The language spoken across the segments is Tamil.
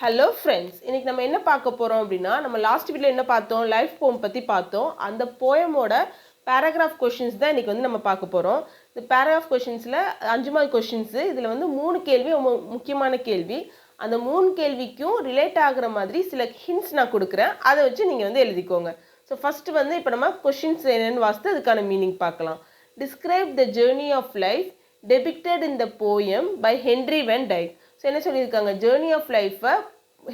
ஹலோ ஃப்ரெண்ட்ஸ், இன்னைக்கு நம்ம என்ன பார்க்க போகிறோம் அப்படின்னா, நம்ம லாஸ்ட் வீடியோவில் என்ன பார்த்தோம், லைஃப் போம் பற்றி பார்த்தோம். அந்த போயமோட பேராகிராஃப் கொஷின்ஸ் தான் இன்றைக்கி வந்து நம்ம பார்க்க போகிறோம். இந்த பேராகிராஃப் கொஷின்ஸில் 5 மார்க் கொஷின்ஸு, இதில் வந்து 3 கேள்வி முக்கியமான கேள்வி. அந்த 3 கேள்விக்கும் ரிலேட் ஆகுற மாதிரி சில ஹிண்ட்ஸ் நான் கொடுக்குறேன். அதை வச்சு நீங்கள் வந்து எழுதிக்கோங்க. ஸோ ஃபஸ்ட்டு வந்து இப்போ நம்ம கொஷின்ஸ் என்னென்னு வாசித்து அதுக்கான மீனிங் பார்க்கலாம். Describe the journey of life depicted in the poem by Henry Van Dyke. So என்ன சொல்லியிருக்காங்க, ஜேர்னி ஆஃப் லைஃப்பை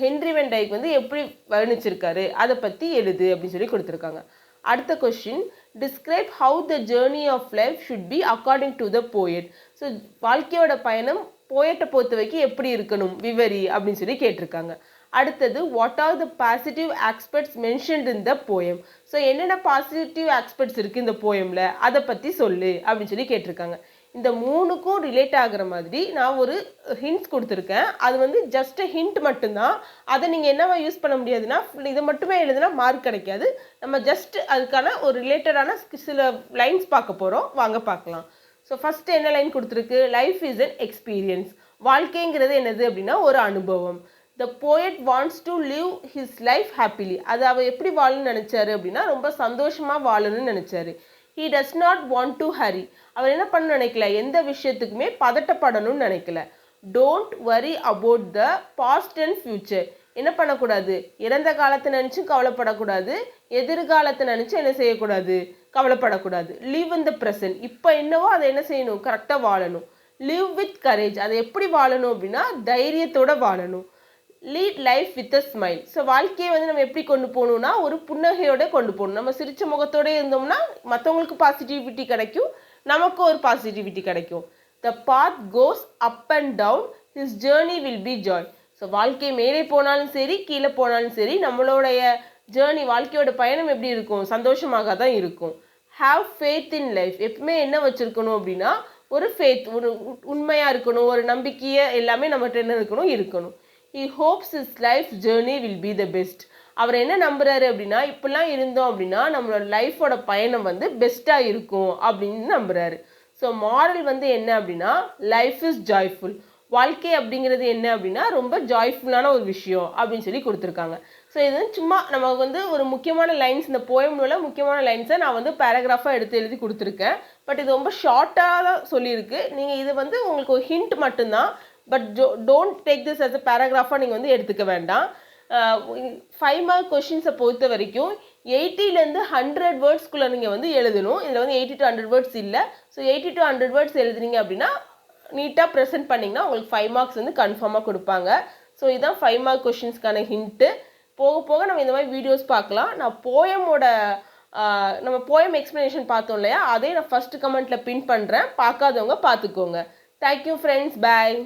ஹென்ரி வென் டைக் வந்து எப்படி வர்ணிச்சிருக்காரு அதை பற்றி எழுது அப்படின்னு சொல்லி கொடுத்துருக்காங்க. அடுத்த question, describe how the journey of life should be according to the poet. So வாழ்க்கையோட பயணம் போயட்டை பொறுத்த வரைக்கும் எப்படி இருக்கணும் விவரி அப்படின்னு சொல்லி கேட்டிருக்காங்க. அடுத்தது, what are the positive aspects mentioned in the poem. So என்னென்ன பாசிட்டிவ் ஆஸ்பெக்ட்ஸ் இருக்குது இந்த போயமில் அதை பற்றி சொல்லு அப்படின்னு சொல்லி கேட்டிருக்காங்க. இந்த 3க்கும் ரிலேட் ஆகிற மாதிரி நான் ஒரு ஹிண்ட்ஸ் கொடுத்துருக்கேன். அது வந்து ஜஸ்ட் ஹிண்ட் மட்டும்தான். அதை நீங்கள் என்னவா யூஸ் பண்ண முடியாதுன்னா, இதை மட்டுமே எழுதுனா மார்க் கிடைக்காது. நம்ம ஜஸ்ட் அதுக்கான ஒரு ரிலேட்டடான சில லைன்ஸ் பார்க்க போகிறோம். வாங்க பார்க்கலாம். ஸோ ஃபஸ்ட்டு என்ன லைன் கொடுத்துருக்கு, லைஃப் இஸ் அன் எக்ஸ்பீரியன்ஸ். வாழ்க்கைங்கிறது என்னது அப்படின்னா ஒரு அனுபவம். த poet wants to live his life happily. அது அவர் எப்படி வாழணும்னு நினச்சாரு அப்படின்னா ரொம்ப சந்தோஷமாக வாழணும்னு நினச்சாரு. He does not want to hurry. அவர் என்ன பண்ண நினைக்கல, எந்த விஷயத்துக்குமே பதட்டப்படணும்னு நினைக்கல. Don't worry about the past and future. என்ன பண்ணக்கூடாது, இறந்த காலத்தை நினச்சும் கவலைப்படக்கூடாது, எதிர்காலத்தை நினச்சும் என்ன செய்யக்கூடாது, கவலைப்படக்கூடாது. Live in the present. இப்போ என்னவோ அதை என்ன செய்யணும், கரெக்டாக வாழணும். Live with courage. அதை எப்படி வாழணும் அப்படின்னா தைரியத்தோடு வாழணும். Lead life with a smile. So வாழ்க்கையை வந்து நம்ம எப்படி கொண்டு போகணும்னா ஒரு புன்னகையோட கொண்டு போகணும். நம்ம சிரிச்ச முகத்தோடு இருந்தோம்னா மற்றவங்களுக்கு பாசிட்டிவிட்டி கிடைக்கும், நமக்கும் ஒரு பாசிட்டிவிட்டி கிடைக்கும். The path goes up and down, his journey will be joy. So வாழ்க்கை மேலே போனாலும் சரி கீழே போனாலும் சரி நம்மளுடைய ஜேர்னி வாழ்க்கையோட பயணம் எப்படி இருக்கும், சந்தோஷமாக தான் இருக்கும். Have faith in life. எப்பவுமே என்ன வச்சுருக்கணும் அப்படின்னா ஒரு ஃபேத், ஒரு உண்மையாக இருக்கணும், ஒரு நம்பிக்கையை எல்லாமே நம்மகிட்ட என்ன இருக்கணும். He hopes his life journey will be the best. அவர் என்ன நம்புறாரு அப்படின்னா, இப்படிலாம் இருந்தோம் அப்படின்னா நம்மளோட லைஃபோட பயணம் வந்து பெஸ்ட்டாக இருக்கும் அப்படின்னு நம்புறாரு. ஸோ மாரல் வந்து என்ன அப்படின்னா, லைஃப் இஸ் ஜாய்ஃபுல். வாழ்க்கை அப்படிங்கிறது என்ன அப்படின்னா ரொம்ப ஜாய்ஃபுல்லான ஒரு விஷயம் அப்படின்னு சொல்லி கொடுத்துருக்காங்க. ஸோ இது சும்மா நமக்கு வந்து ஒரு முக்கியமான லைன்ஸ், இந்த போயம்ல முக்கியமான லைன்ஸை நான் வந்து பேராகிராஃபாக எடுத்து எழுதி கொடுத்துருக்கேன். பட் இது ரொம்ப ஷார்ட்டாக தான் சொல்லியிருக்கு. நீங்கள் இது வந்து உங்களுக்கு ஒரு ஹிண்ட் மட்டும்தான். But don't take this as a பேராகிராஃபாக நீங்கள் வந்து எடுத்துக்க வேண்டாம். 5 மார்க் கொஷின்ஸை பொறுத்த வரைக்கும் 80லேருந்து 100 வேர்ட்ஸ்குள்ளே நீங்கள் வந்து எழுதணும். இதில் வந்து 80 to 100 வேர்ட்ஸ் இல்லை. ஸோ 80 to 100 வேர்ட்ஸ் எழுதுனீங்க அப்படின்னா நீட்டாக ப்ரெசென்ட் பண்ணிங்கன்னா உங்களுக்கு 5 மார்க்ஸ் வந்து கன்ஃபார்மாக கொடுப்பாங்க. ஸோ இதுதான் 5 மார்க் கொஷின்ஸ்க்கான ஹிண்ட்டு. போக போக நம்ம இந்த மாதிரி வீடியோஸ் பார்க்கலாம். நான் நம்ம போயம் எக்ஸ்ப்ளனேஷன் பார்த்தோம் இல்லையா, அதே நான் ஃபஸ்ட்டு கமெண்ட்டில் பின் பண்ணுறேன். பார்க்காதவங்க பார்த்துக்கோங்க. தேங்க்யூ ஃப்ரெண்ட்ஸ், பாய்.